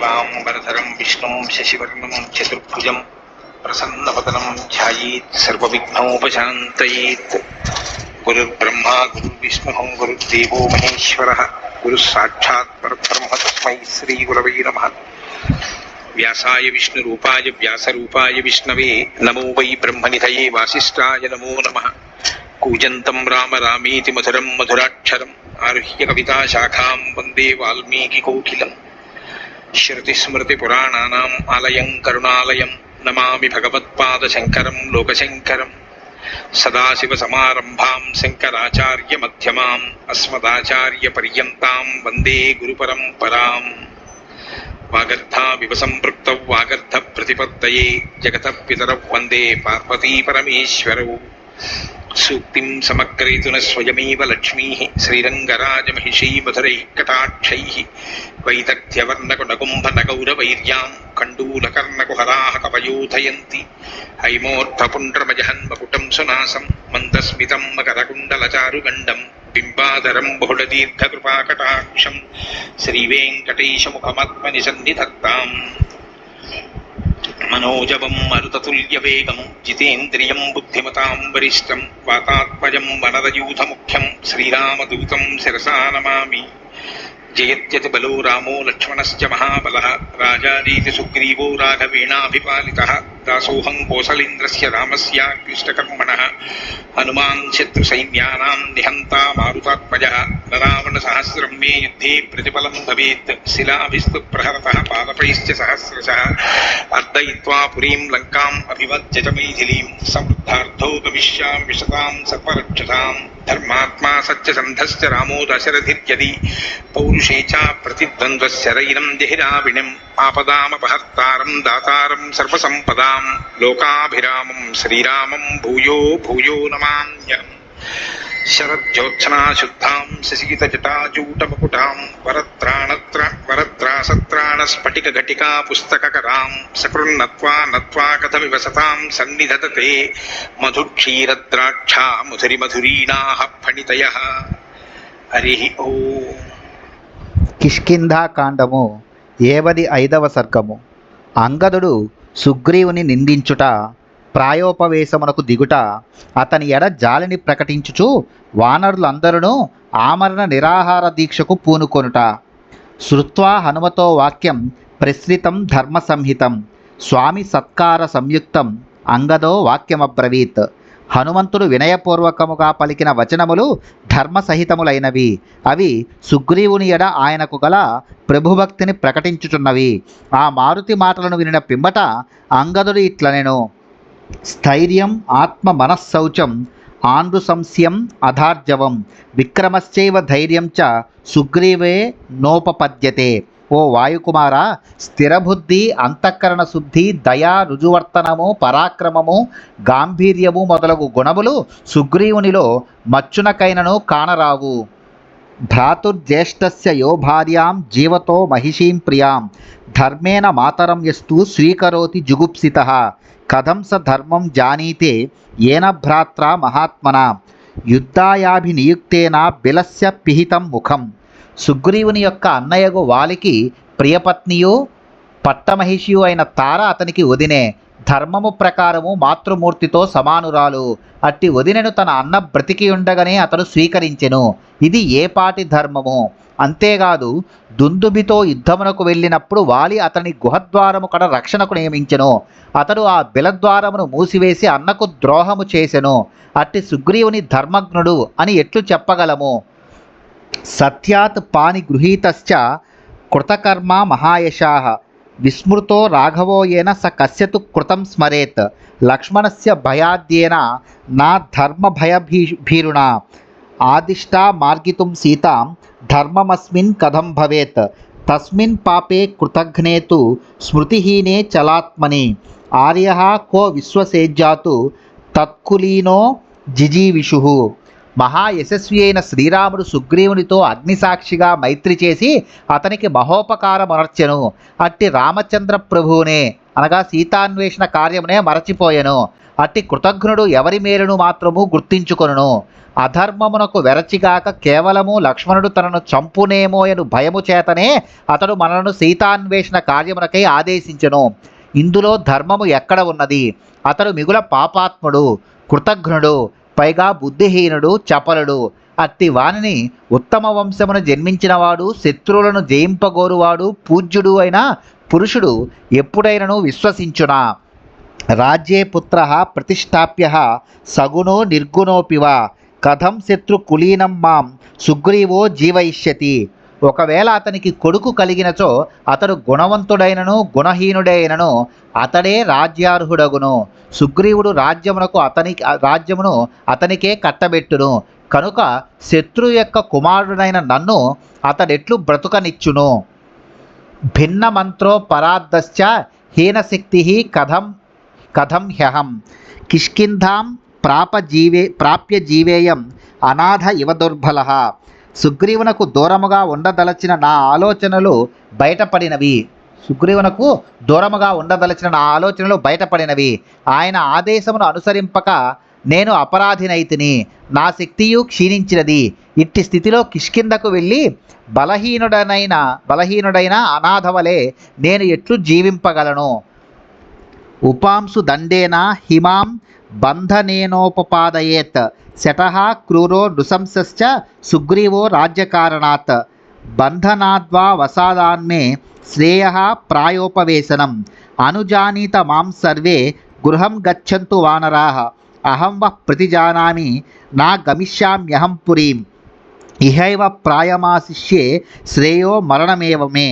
शुक्लांबरधरं विष्णुं शशिवर्णं चतुर्भुजं प्रसन्नवदनं ध्यायेत् सर्वविघ्नोपशान्तयेत्। गुरुर्ब्रह्मा गुरुर्विष्णुः गुरुर्देवो महेश्वरः गुरुः साक्षात् परब्रह्म तस्मै श्रीगुरवे नमः। व्यासाय विष्णुरूपाय व्यासरूपाय विष्णवे नमो वै ब्रह्मनिधये वासिष्ठाय नमो नमः। कूजन्तं राम रामेति मधुरं मधुराक्षरम् आरुह्य कविताशाखां वन्दे वाल्मीकिकोकिलम्। श्रुतिस्मृतिपुराणानाम् आलयं करुणालयं नमामि भगवत्पादशङ्करं लोकशङ्करम्। सदाशिवसमारम्भां शङ्कराचार्यमध्यमाम् अस्मदाचार्यपर्यन्तां वन्दे गुरुपरम्पराम्। वागर्धाविव सम्पृक्तौ वागर्धप्रतिपत्तये जगतः पितरौ वन्दे पार्वतीपरमेश्वरौ। सूक्तिं समग्रयितुन स्वयमेव लक्ष्मीः श्रीरङ्गराजमहिषी मधुरैः कटाक्षैः वैदग्ध्यवर्णकुडकुम्भनगौरवैर्यां कण्डूलकर्णकुहराः कवयोधयन्ति। हैमोर्ध्वपुण्ड्रमजहन्मकुटं सुनासं मन्दस्मितं मकरकुण्डलचारुगण्डं बिम्बाधरं बहुलदीर्घकृपाकटाक्षं श्रीवेङ्कटेशमुखमात्मनि सन्निधत्ताम्। मनोजवं मरुततुल्यवेगं जितेन्द्रियं बुद्धिमतां वरिष्ठं वातात्मजं वनरयूथमुख्यं श्रीरामदूतं शिरसा नमामि। जयत्यतिबलो रामो लक्ष्मणश्च महाबलः राजारीति सुग्रीवो राघवेणाभिपालितः दासोऽहं कौसलेन्द्रस्य रामस्य क्लिष्टकर्मणः हनुमान् शत्रुसैन्यानां निहन्ता मारुतात्मजः रावणसहस्रं मे युद्धे प्रतिफलं भवेत् शिलाभिस्तु प्रहरतः पादपैश्च सहस्रशः अर्दयित्वा पुरीं लङ्काम् अभिवज्य च मैथिलीं समृद्धार्थो गमिष्यामि शतां सर्वरक्षसां धर्मात्मा सत्यसन्धश्च रामो दशरथिर्यदि पौरुषे च प्रतिद्वन्द्वशरैरं जहिराविणिम् आपदामपहर्तारं दातारं सर्वसम्पदां लोकाभिरामं श्रीरामं भूयो भूयो नमाम्यहम्। शरज्योत्सना शुद्धां शशितजटाजूटमकुटां वरत्रासत्राणस्फटिकघटिका पुस्तककरां सकृन्नत्वा नत्वा कथमिव सतां सन्निधत्ते मधुक्षीरद्राक्षा मधुरीणाः फणितयः। हरिः ओम्। కిష్కింధాకాండము 75వ సర్గము. అంగదుడు సుగ్రీవుని నిందించుట, ప్రాయోపవేశమునకు దిగుట, అతని ఎడ జాలిని ప్రకటించుచు వానరులందరూ ఆమరణ నిరాహార దీక్షకు పూనుకొనుట. శృత్వా హనుమతో వాక్యం ప్రసృతం ధర్మ సంహితం స్వామి సత్కార సంయుక్తం అంగదో వాక్యమబ్రవీత్. హనుమంతుడు వినయపూర్వకముగా పలికిన వచనములు ధర్మసహితములైనవి. అవి సుగ్రీవుని ఎడ ఆయనకు గల ప్రభుభక్తిని ప్రకటించుచున్నవి. ఆ మారుతి మాటలను వినిన పిమ్మట అంగదుడు ఇట్లనెను: స్థైర్యం ఆత్మ మనఃశౌచం ఆంధ్రు సంశయం అధార్జవం విక్రమశ్చైవ ధైర్యం చ సుగ్రీవే నోపపద్యతే. ఓ వాయుకుమార, స్థిరబుద్ధి, అంతఃకరణ శుద్ధి, దయా, రుజువర్తనము, పరాక్రమము, గాంభీర్యము మొదలగు గుణములు సుగ్రీవునిలో మచ్చునకైనను కానరావు. భ్రాతుర్జ్యేష్ఠస్య యో భార్యాం జీవతో మహిషీం ప్రియాం ధర్మేణ మాతరం యస్తు స్వీకరోతి జుగుప్సితః కథం స ధర్మం జానీతే ఏన భ్రాత్ర మహాత్మనా యుద్ధాయాభినియుక్తేన బిలస్య పిహితం ముఖం. సుగ్రీవుని యొక్క అన్నయ్యగు వాలికి ప్రియపత్నియు పట్టమహిషియు అయిన తార అతనికి వదినే. ధర్మము ప్రకారము మాతృమూర్తితో సమానురాలు. అట్టి వదినెను తన అన్న బ్రతికి ఉండగానే అతను స్వీకరించెను. ఇది ఏపాటి ధర్మము! అంతేకాదు, దుందుబితో యుద్ధమునకు వెళ్ళినప్పుడు వాలి అతని గుహద్వారము కడ రక్షణకు నియమించెను. అతడు ఆ బిలద్వారమును మూసివేసి అన్నకు ద్రోహము చేసెను. అట్టి సుగ్రీవుని ధర్మజ్ఞుడు అని ఎట్లు చెప్పగలము? సత్యాత్ పాని గృహీతశ్చ కృతకర్మ మహాయశాః విస్మృతో రాఘవో ఏన స కస్యతు కృతం స్మరేత్ లక్ష్మణస్య భయాద్యేన నా ధర్మభయభీరుణా ఆదిష్టా మార్గితుం సీతాం ధర్మమస్మిన్ కథం భవేత్ తస్మిన్ పాపే కృతఘ్నే తు స్మృతిహీనే చలాత్మని ఆర్యః కో విశ్వసేజ్యాతు తత్కులీనో జిజీవిషుః. మహా యశస్వి అయిన శ్రీరాముడు సుగ్రీవునితో అగ్నిసాక్షిగా మైత్రి చేసి అతనికి మహోపకారమనర్చెను. అట్టి రామచంద్ర ప్రభువునే అనగా సీతాన్వేషణ కార్యమునే మరచిపోయెను. అట్టి కృతజ్ఞుడు ఎవరి మేలును మాత్రము గుర్తించుకొనును. అధర్మమునకు వెరచిగాక కేవలము లక్ష్మణుడు తనను చంపునేమోయను భయము చేతనే అతడు మనను సీతాన్వేషణ కార్యమునకై ఆదేశించెను. ఇందులో ధర్మము ఎక్కడ ఉన్నది? అతడు మిగుల పాపాత్ముడు, కృతజ్ఞుడు, పైగా బుద్ధిహీనుడు, చపలుడు. అట్టి వానిని ఉత్తమ వంశమును జన్మించినవాడు, శత్రువులను జయింపగోరువాడు, పూజ్యుడు అయిన పురుషుడు ఎప్పుడైనను విశ్వసించునా? రాజ్యే పుత్ర ప్రతిష్టాప్య సగుణో నిర్గుణోపివా కథం శత్రు కులీనం మాం సుగ్రీవో జీవయిష్యతి. ఒకవేళ అతనికి కొడుకు కలిగినచో అతడు గుణవంతుడైనను గుణహీనుడైనను అతడే రాజ్యార్హుడగును. సుగ్రీవుడు రాజ్యమును అతనికే కట్టబెట్టును. కనుక శత్రు యొక్క కుమారుడైన నన్ను అతడెట్లు బ్రతుకనిచ్చును? భిన్న మంత్రో పరాద్దశ్చ హీనశక్తి కథం హ్యహం కిష్కింధాం ప్రాప్య జీవేయం అనాథ ఇవ దుర్బల. సుగ్రీవునకు దూరముగా ఉండదలచిన నా ఆలోచనలు బయటపడినవి. ఆయన ఆదేశమును అనుసరింపక నేను అపరాధినైతిని. నా శక్తియు క్షీణించినది. ఇట్టి స్థితిలో కిష్కిందకు వెళ్ళి బలహీనుడైన అనాథవలే నేను ఎట్లు జీవింపగలను? ఉపాంసు దండేన హిమాం బంధనేనోపపాదయేత్ శటః క్రూరో నృశంసశ్చ సుగ్రీవో రాజ్యకారణాత్ బంధనాద్వా వసాదాన్మే శ్రేయః ప్రాయోపవేశనం అనుజానీత మాం సర్వే గృహం గచ్చంతు వానరాః అహం వః ప్రతిజానామి నా గమిష్యామ్యహం పురీం ఇహైవ ప్రాయమాశిష్యే శ్రేయో మరణమేవ మే.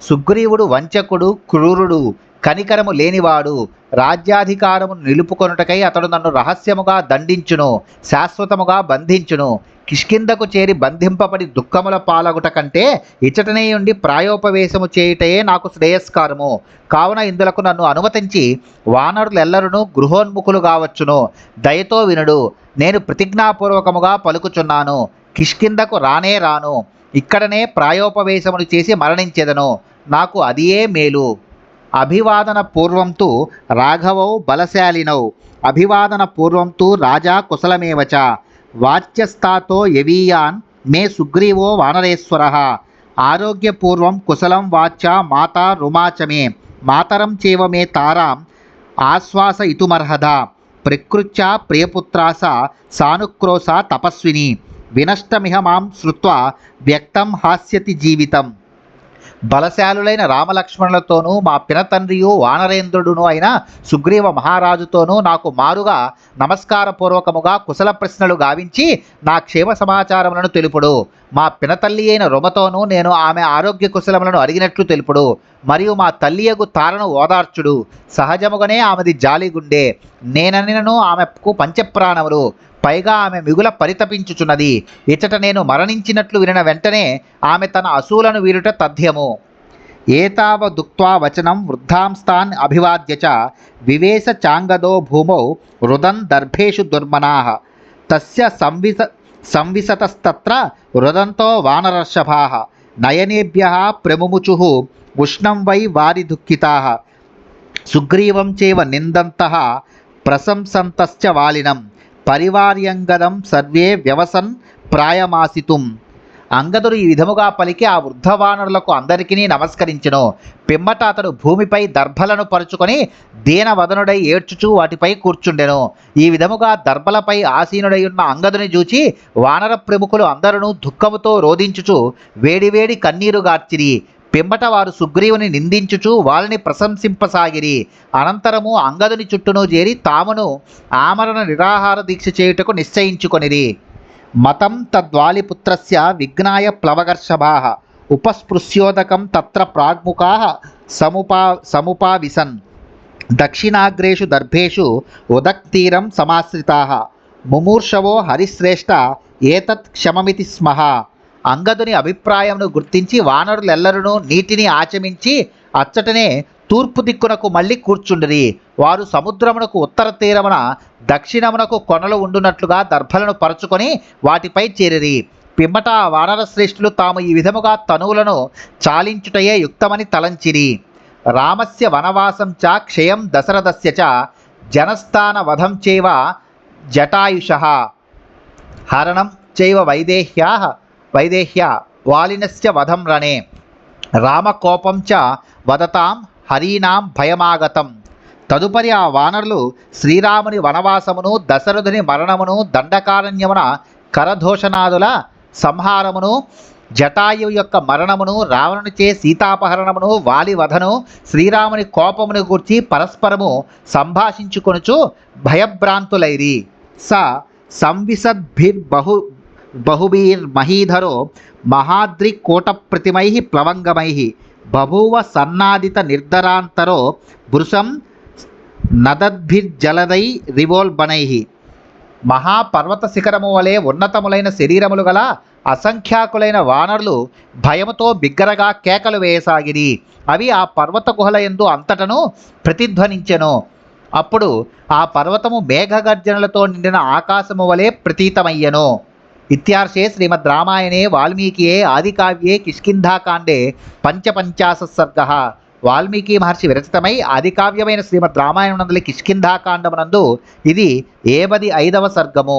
సుగ్రీవుడు వంచకుడు, క్రూరుడు, కనికరము లేనివాడు. రాజ్యాధికారమును నిలుపుకొనుటకై అతడు నన్ను రహస్యముగా దండించును, శాశ్వతముగా బంధించును. కిష్కిందకు చేరి బంధింపబడి దుఃఖముల పాలగుట కంటే ఇచ్చటనే ఉండి ప్రాయోపవేశము చేయుటయే నాకు శ్రేయస్కారము. కావున ఇందులకు నన్ను అనుమతించి వానరులెల్లరూ గృహోన్ముఖులు కావచ్చును. దయతో వినుడు. నేను ప్రతిజ్ఞాపూర్వకముగా పలుకుచున్నాను. కిష్కిందకు రానే రాను. ఇక్కడనే ప్రాయోపవేశమును చేసి మరణించెదను. నాకు అదియే మేలు. అభివాదన పూర్వం తు రాఘవౌ బలశాలినౌ అభివాదన పూర్వం తు రాజా కుశలమేవచ వాచ్యస్తాతో యవీయాన్ మే సుగ్రీవో వానరేశ్వరః ఆరోగ్యపూర్వం కుశలం వాచ్యా మాతా రుమాచ మే మాతరం చేవ మే తారాం ఆశ్వాసయితుమర్హదా ప్రకృత్యా ప్రియపుత్రాస సానుక్రోశ తపస్విని వినష్టమిహ మాం శ్రుత్వా వ్యక్తం హాస్యతి జీవితం. బలశాలులైన రామలక్ష్మణులతోనూ మా పినతండ్రియు వానరేంద్రుడును అయిన సుగ్రీవ మహారాజుతోనూ నాకు మారుగా నమస్కారపూర్వకముగా కుశల ప్రశ్నలు గావించి నా క్షేమ సమాచారములను తెలుపుడు. మా పినతల్లి అయిన రుమతోనూ నేను ఆమె ఆరోగ్య కుశలములను అడిగినట్లు తెలుపుడు. మరియు మా తల్లియగు తారను ఓదార్చుడు. సహజముగానే ఆమెది జాలిగుండే. నేననినను ఆమెకు పంచప్రాణములు. పైగా ఆమె మిగుల పరితపించుచున్నది. ఇచ్చట నేను మరణించినట్లు వినిన వెంటనే ఆమె తన అసూలను వీరుట తథ్యము. ఏతావదుక్త్వా వచనం వృద్ధాంస్తాన్ అభివాద్య చ వివేశ చాంగదో భూమౌ రుదన్ దర్భేషు దుర్మనాః తస్య సంవిశతస్తత్ర రుదంతో వానరర్షభాః నయనేభ్యః ప్రముముచుః ఉష్ణం వై వారి దుఃఖితాః సుగ్రీవం చేవ నిందంతః ప్రశంసంతశ్చ వాలినం పరివార్యంగదం సర్వే వ్యవసన్ ప్రాయమాసితుం. అంగదుడు ఈ విధముగా పలికి ఆ వృద్ధవానరులకు అందరికీ నమస్కరించెను. పిమ్మట అతడు భూమిపై దర్భలను పరుచుకొని దీనవదనుడై ఏడ్చుచూ వాటిపై కూర్చుండెను. ఈ విధముగా దర్భలపై ఆసీనుడై ఉన్న అంగదుని చూచి వానర ప్రముఖులు అందరూ దుఃఖముతో రోధించుచు వేడివేడి కన్నీరు గార్చిరి. పిమ్మట వారు సుగ్రీవుని నిందించుచు వాళ్ళని ప్రశంసింపసాగిరి. అనంతరము అంగదుని చుట్టూను చేరి తామును ఆమరణ నిరాహార దీక్ష చేయుటకు నిశ్చయించుకొనిరి. మతం తద్వాలిపుత్రస్య విఘ్నాయ ప్లవగర్షభాః ఉపస్పృశ్యోదకం తత్ర ప్రాగ్ముఖాః సముపావిశన్ దక్షిణాగ్రేషు దర్భేషు ఉదక్తీరం సమాశ్రితాః ముమూర్షవో హరిశ్రేష్ఠ ఏతత్ క్షమమితి స్మః. అంగదుని అభిప్రాయమును గుర్తించి వానరులెల్లరూ నీటిని ఆచమించి అచ్చటనే తూర్పు దిక్కునకు మళ్ళీ కూర్చుండిరి. వారు సముద్రమునకు ఉత్తర తీరమున దక్షిణమునకు కొనలు ఉండునట్లుగా దర్భలను పరుచుకొని వాటిపై చేరిరి. పిమ్మట ఆ వానర శ్రేష్ఠులు తాము ఈ విధముగా తనువులను చాలించుటయే యుక్తమని తలంచిరి. రామస్య వనవాసం చ క్షయం దశరథస్య చ జనస్థాన వధం చైవ జటాయుషః హరణం చైవ వైదేహ్య వాలినస్య వధం రణే రామకోపం చ వదతాం హరీనాం భయమాగతం. తదుపరి ఆ వానరులు శ్రీరాముని వనవాసమును, దశరథుని మరణమును, దండకారణ్యమున కరదోషణాదుల సంహారమును, జటాయువు యొక్క మరణమును, రావణునిచే సీతాపహరణమును, వాలి వధను, శ్రీరాముని కోపమును గూర్చి పరస్పరము సంభాషించుకొనుచు భయభ్రాంతులైరి. బహుభిర్మహీధరో మహాద్రికోటప్రతిమై ప్లవంగమై బభూవ సన్నాదిత నిర్ధరాంతరో భృశం నదద్భిర్జలదై రివోల్బనై. మహాపర్వత శిఖరము వలె ఉన్నతములైన శరీరములు గల అసంఖ్యాకులైన వానరులు భయముతో బిగ్గరగా కేకలు వేయసాగిరి. అవి ఆ పర్వత గుహల యందు అంతటను ప్రతిధ్వనించెను. అప్పుడు ఆ పర్వతము మేఘగర్జనలతో నిండిన ఆకాశము వలె ప్రతీతమయ్యెను. ఇత్యార్షే శ్రీమద్ రామాయణే వాల్మీకియే ఆదికావ్యే కిష్కింధాకాండే పంచపంచాశः సర్గः. వాల్మీకి మహర్షి విరచితమై ఆదికావ్యమైన శ్రీమద్ రామాయణం నందలి కిష్కింధాకాండమునందు ఇది 75వ సర్గము.